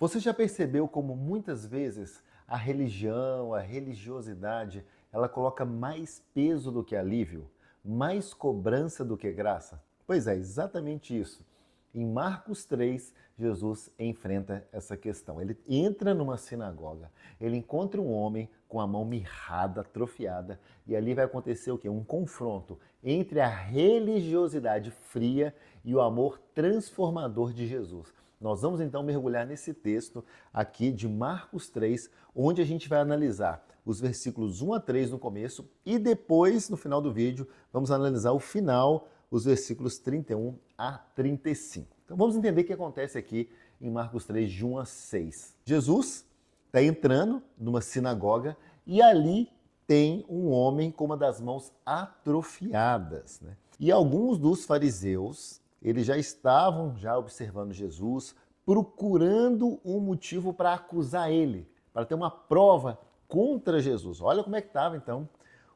Você já percebeu como muitas vezes a religião, a religiosidade, ela coloca mais peso do que alívio, mais cobrança do que graça? Pois é, exatamente isso. Em Marcos 3, Jesus enfrenta essa questão. Ele entra numa sinagoga, ele encontra um homem com a mão mirrada, atrofiada, e ali vai acontecer o quê? Um confronto entre a religiosidade fria e o amor transformador de Jesus. Nós vamos então mergulhar nesse texto aqui de Marcos 3, onde a gente vai analisar os versículos 1 a 3 no começo e depois, no final do vídeo, vamos analisar o final, os versículos 31 a 35. Então vamos entender o que acontece aqui em Marcos 3, de 1 a 6. Jesus está entrando numa sinagoga e ali tem um homem com uma das mãos atrofiadas, né? E alguns dos fariseus, eles já estavam observando Jesus, procurando um motivo para acusar ele, para ter uma prova contra Jesus. Olha como é que estava, então,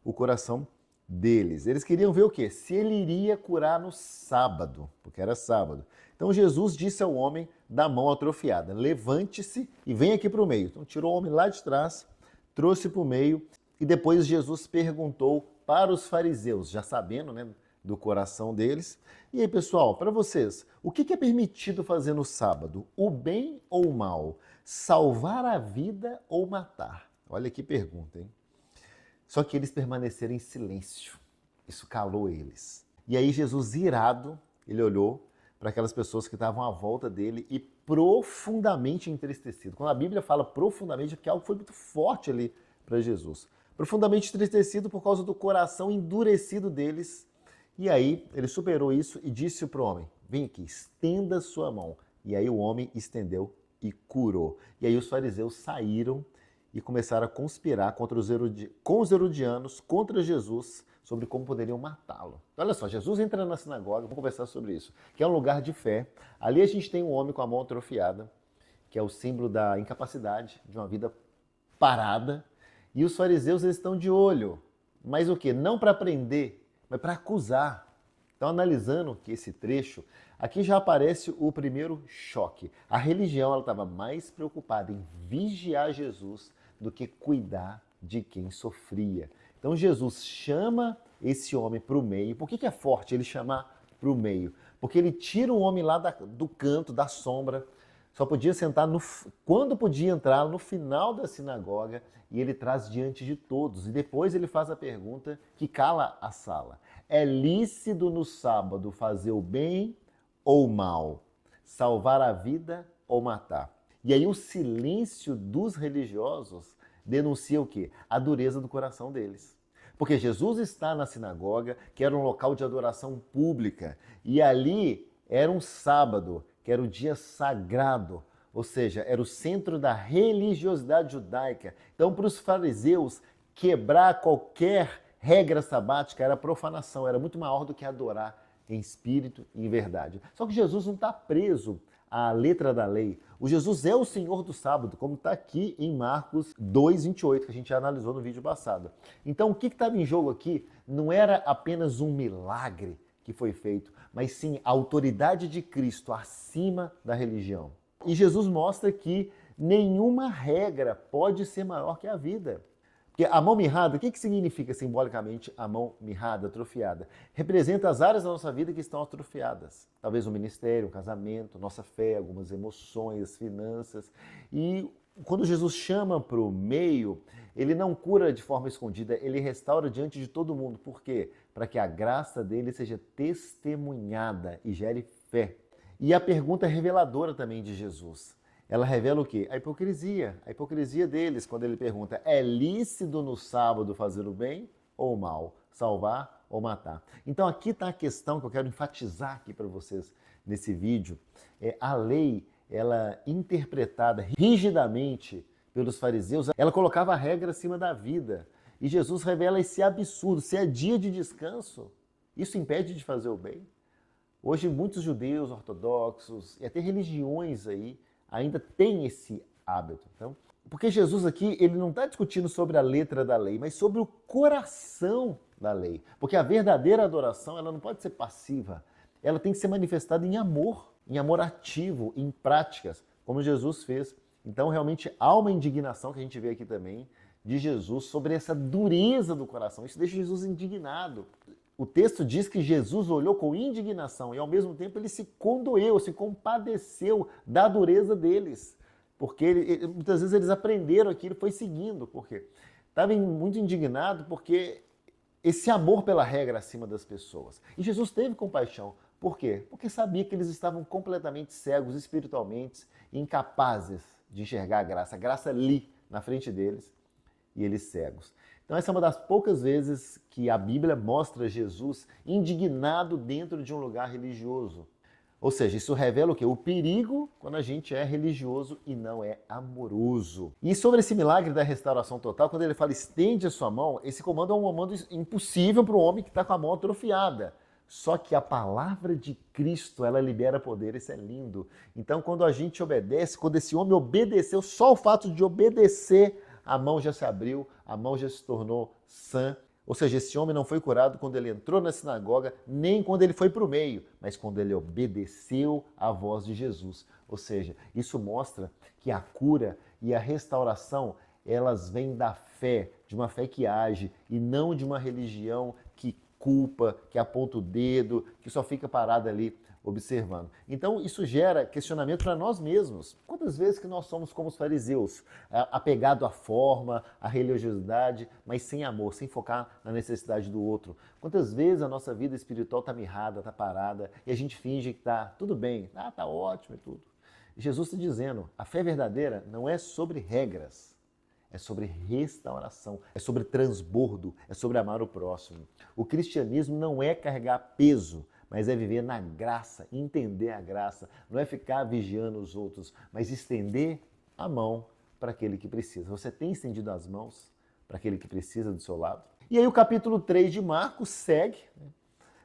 o coração deles. Eles queriam ver o quê? Se ele iria curar no sábado, porque era sábado. Então Jesus disse ao homem da mão atrofiada, levante-se e vem aqui para o meio. Então tirou o homem lá de trás, trouxe para o meio e depois Jesus perguntou para os fariseus, já sabendo, né, do coração deles. E aí, pessoal, para vocês, o que é permitido fazer no sábado? O bem ou o mal? Salvar a vida ou matar? Olha que pergunta, hein? Só que eles permaneceram em silêncio. Isso calou eles. E aí Jesus, irado, ele olhou para aquelas pessoas que estavam à volta dele e profundamente entristecido. Quando a Bíblia fala profundamente, é porque algo foi muito forte ali para Jesus. Profundamente entristecido por causa do coração endurecido deles. E aí ele superou isso e disse para o homem, vem aqui, estenda sua mão. E aí o homem estendeu e curou. E aí os fariseus saíram e começaram a conspirar com os herodianos contra Jesus sobre como poderiam matá-lo. Olha só, Jesus entra na sinagoga, vamos conversar sobre isso, que é um lugar de fé. Ali a gente tem um homem com a mão atrofiada, que é o símbolo da incapacidade, de uma vida parada. E os fariseus, eles estão de olho. Mas o quê? Não para prender, mas para acusar. Então, analisando esse trecho, aqui já aparece o primeiro choque. A religião estava mais preocupada em vigiar Jesus do que cuidar de quem sofria. Então, Jesus chama esse homem para o meio. Por que é forte ele chamar para o meio? Porque ele tira o homem lá do canto, da sombra, só podia sentar quando podia entrar no final da sinagoga e ele traz diante de todos. E depois ele faz a pergunta que cala a sala. É lícito no sábado fazer o bem ou o mal? Salvar a vida ou matar? E aí o silêncio dos religiosos denuncia o quê? A dureza do coração deles. Porque Jesus está na sinagoga, que era um local de adoração pública, e ali era um sábado, que era o dia sagrado, ou seja, era o centro da religiosidade judaica. Então, para os fariseus, quebrar qualquer regra sabática era profanação, era muito maior do que adorar em espírito e em verdade. Só que Jesus não está preso à letra da lei. O Jesus é o Senhor do sábado, como está aqui em Marcos 2:28, que a gente já analisou no vídeo passado. Então, o que estava em jogo aqui não era apenas um milagre que foi feito, mas sim a autoridade de Cristo acima da religião. E Jesus mostra que nenhuma regra pode ser maior que a vida. Porque a mão mirrada, o que significa simbolicamente a mão mirrada, atrofiada? Representa as áreas da nossa vida que estão atrofiadas. Talvez o ministério, o casamento, nossa fé, algumas emoções, finanças. E quando Jesus chama para o meio, ele não cura de forma escondida, ele restaura diante de todo mundo. Por quê? Para que a graça dele seja testemunhada e gere fé. E a pergunta reveladora também de Jesus. Ela revela o quê? A hipocrisia deles, quando ele pergunta, é lícito no sábado fazer o bem ou o mal? Salvar ou matar? Então aqui está a questão que eu quero enfatizar aqui para vocês nesse vídeo. A lei, ela interpretada rigidamente pelos fariseus, ela colocava a regra acima da vida. E Jesus revela esse absurdo. Se é dia de descanso, isso impede de fazer o bem? Hoje muitos judeus ortodoxos e até religiões aí ainda têm esse hábito. Então, porque Jesus aqui, ele não está discutindo sobre a letra da lei, mas sobre o coração da lei. Porque a verdadeira adoração, ela não pode ser passiva. Ela tem que ser manifestada em amor ativo, em práticas. como Jesus fez. Então, realmente, há uma indignação que a gente vê aqui também de Jesus sobre essa dureza do coração. Isso deixa Jesus indignado. O texto diz que Jesus olhou com indignação e, ao mesmo tempo, ele se condoeu, se compadeceu da dureza deles. Porque muitas vezes eles aprenderam aquilo e foi seguindo. Por quê? Estava muito indignado porque esse amor pela regra acima das pessoas. E Jesus teve compaixão. Por quê? Porque sabia que eles estavam completamente cegos espiritualmente, incapazes de enxergar a graça ali na frente deles e eles cegos. Então essa é uma das poucas vezes que a Bíblia mostra Jesus indignado dentro de um lugar religioso. Ou seja, isso revela o quê? O perigo quando a gente é religioso e não é amoroso. E sobre esse milagre da restauração total, quando ele fala estende a sua mão, esse comando é um comando impossível para um homem que está com a mão atrofiada. Só que a palavra de Cristo, ela libera poder, isso é lindo. Então, quando a gente obedece, quando esse homem obedeceu, só o fato de obedecer, a mão já se abriu, a mão já se tornou sã. Ou seja, esse homem não foi curado quando ele entrou na sinagoga, nem quando ele foi para o meio, mas quando ele obedeceu à voz de Jesus. Ou seja, isso mostra que a cura e a restauração, elas vêm da fé, de uma fé que age, e não de uma religião que culpa, que aponta o dedo, que só fica parada ali observando. Então isso gera questionamento para nós mesmos. Quantas vezes que nós somos como os fariseus, apegado à forma, à religiosidade, mas sem amor, sem focar na necessidade do outro? Quantas vezes a nossa vida espiritual está mirrada, está parada, e a gente finge que está tudo bem, está ótimo e tudo. Jesus está dizendo, a fé verdadeira não é sobre regras, é sobre restauração, é sobre transbordo, é sobre amar o próximo. O cristianismo não é carregar peso, mas é viver na graça, entender a graça. Não é ficar vigiando os outros, mas estender a mão para aquele que precisa. Você tem estendido as mãos para aquele que precisa do seu lado? E aí o capítulo 3 de Marcos segue,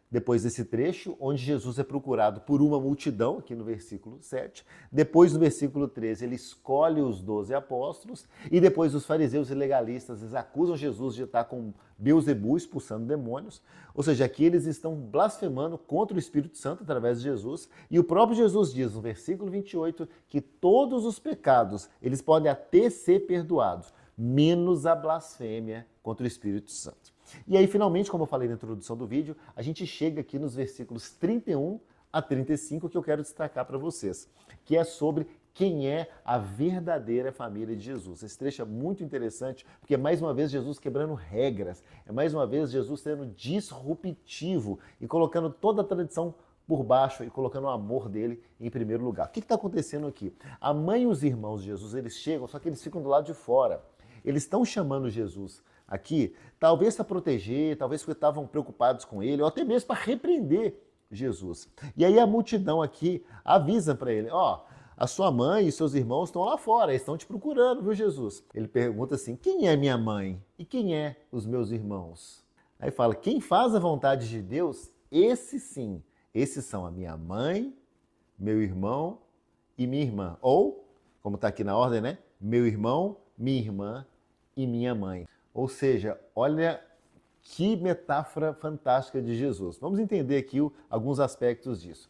depois desse trecho, onde Jesus é procurado por uma multidão, aqui no versículo 7. Depois, no versículo 13, ele escolhe os 12 apóstolos. E depois os fariseus e legalistas eles acusam Jesus de estar com Beelzebul expulsando demônios. Ou seja, aqui eles estão blasfemando contra o Espírito Santo através de Jesus. E o próprio Jesus diz, no versículo 28, que todos os pecados eles podem até ser perdoados, menos a blasfêmia contra o Espírito Santo. E aí, finalmente, como eu falei na introdução do vídeo, a gente chega aqui nos versículos 31 a 35, que eu quero destacar para vocês, que é sobre quem é a verdadeira família de Jesus. Esse trecho é muito interessante, porque é mais uma vez Jesus quebrando regras, é mais uma vez Jesus sendo disruptivo e colocando toda a tradição por baixo e colocando o amor dele em primeiro lugar. O que está acontecendo aqui? A mãe e os irmãos de Jesus, eles chegam, só que eles ficam do lado de fora. Eles estão chamando Jesus aqui, talvez para proteger, talvez porque estavam preocupados com ele, ou até mesmo para repreender Jesus. E aí a multidão aqui avisa para ele, a sua mãe e seus irmãos estão lá fora, eles estão te procurando, viu, Jesus? Ele pergunta assim, quem é minha mãe e quem é os meus irmãos? Aí fala, quem faz a vontade de Deus, esse sim, esses são a minha mãe, meu irmão e minha irmã. Ou, como está aqui na ordem, né? Meu irmão, minha irmã e minha mãe. Ou seja, olha que metáfora fantástica de Jesus. Vamos entender aqui alguns aspectos disso.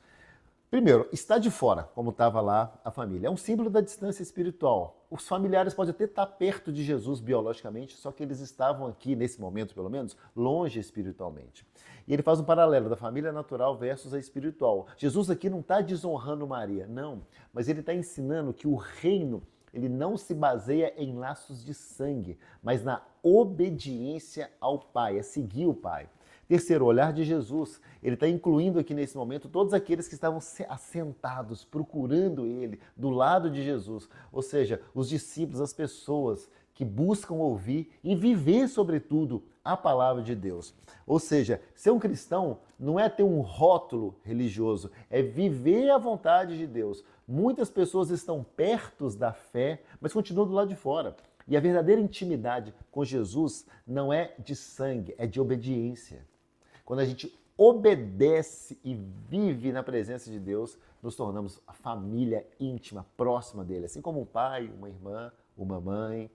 Primeiro, está de fora, como estava lá a família. É um símbolo da distância espiritual. Os familiares podem até estar perto de Jesus biologicamente, só que eles estavam aqui, nesse momento pelo menos, longe espiritualmente. E ele faz um paralelo da família natural versus a espiritual. Jesus aqui não está desonrando Maria, não. Mas ele está ensinando que o reino ele não se baseia em laços de sangue, mas na obediência ao Pai, é seguir o Pai. Terceiro, o olhar de Jesus. Ele está incluindo aqui nesse momento todos aqueles que estavam assentados, procurando ele, do lado de Jesus. Ou seja, os discípulos, as pessoas que buscam ouvir e viver, sobretudo, a palavra de Deus. Ou seja, ser um cristão não é ter um rótulo religioso, é viver a vontade de Deus. Muitas pessoas estão perto da fé, mas continuam do lado de fora. E a verdadeira intimidade com Jesus não é de sangue, é de obediência. Quando a gente obedece e vive na presença de Deus, nos tornamos a família íntima, próxima dele, assim como um pai, uma irmã, uma mãe.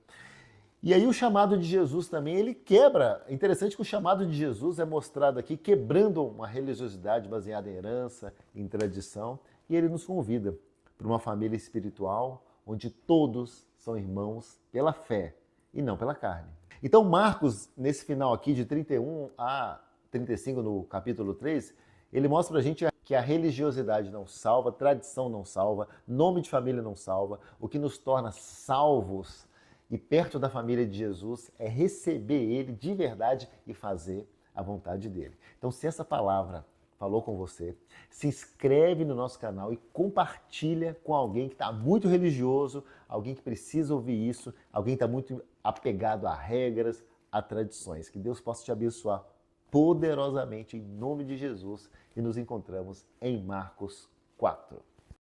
E aí o chamado de Jesus também, ele quebra. É interessante que o chamado de Jesus é mostrado aqui quebrando uma religiosidade baseada em herança, em tradição, e ele nos convida para uma família espiritual onde todos são irmãos pela fé e não pela carne. Então Marcos, nesse final aqui de 31 a 35 no capítulo 3, ele mostra pra gente que a religiosidade não salva, tradição não salva, nome de família não salva. O que nos torna salvos e perto da família de Jesus é receber Ele de verdade e fazer a vontade dele. Então, se essa palavra falou com você, se inscreve no nosso canal e compartilha com alguém que está muito religioso, alguém que precisa ouvir isso, alguém que está muito apegado a regras, a tradições. Que Deus possa te abençoar poderosamente em nome de Jesus e nos encontramos em Marcos 4.